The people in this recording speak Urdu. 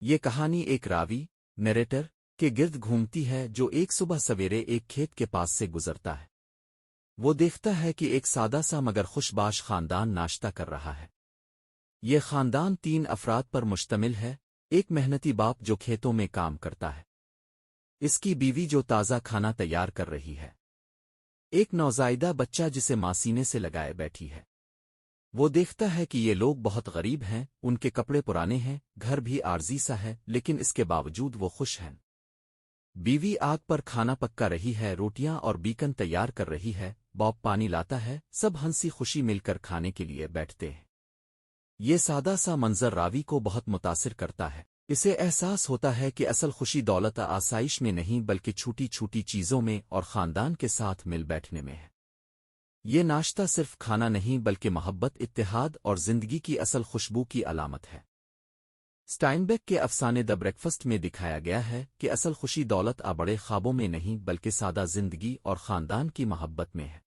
یہ کہانی ایک راوی نیریٹر کے گرد گھومتی ہے جو ایک صبح سویرے ایک کھیت کے پاس سے گزرتا ہے۔ وہ دیکھتا ہے کہ ایک سادہ سا مگر خوش باش خاندان ناشتہ کر رہا ہے۔ یہ خاندان 3 افراد پر مشتمل ہے، ایک محنتی باپ جو کھیتوں میں کام کرتا ہے، اس کی بیوی جو تازہ کھانا تیار کر رہی ہے، ایک نوزائیدہ بچہ جسے ماں سینے سے لگائے بیٹھی ہے۔ وہ دیکھتا ہے کہ یہ لوگ بہت غریب ہیں، ان کے کپڑے پرانے ہیں، گھر بھی عارضی سا ہے، لیکن اس کے باوجود وہ خوش ہیں۔ بیوی آگ پر کھانا پکا رہی ہے، روٹیاں اور بیکن تیار کر رہی ہے، باپ پانی لاتا ہے، سب ہنسی خوشی مل کر کھانے کے لیے بیٹھتے ہیں۔ یہ سادہ سا منظر راوی کو بہت متاثر کرتا ہے۔ اسے احساس ہوتا ہے کہ اصل خوشی دولت آسائش میں نہیں بلکہ چھوٹی چھوٹی چیزوں میں اور خاندان کے ساتھ مل بیٹھنے میں ہے۔ یہ ناشتہ صرف کھانا نہیں بلکہ محبت، اتحاد اور زندگی کی اصل خوشبو کی علامت ہے۔ سٹائنبیک کے افسانے دی بریکفسٹ میں دکھایا گیا ہے کہ اصل خوشی دولت بڑے خوابوں میں نہیں بلکہ سادہ زندگی اور خاندان کی محبت میں ہے۔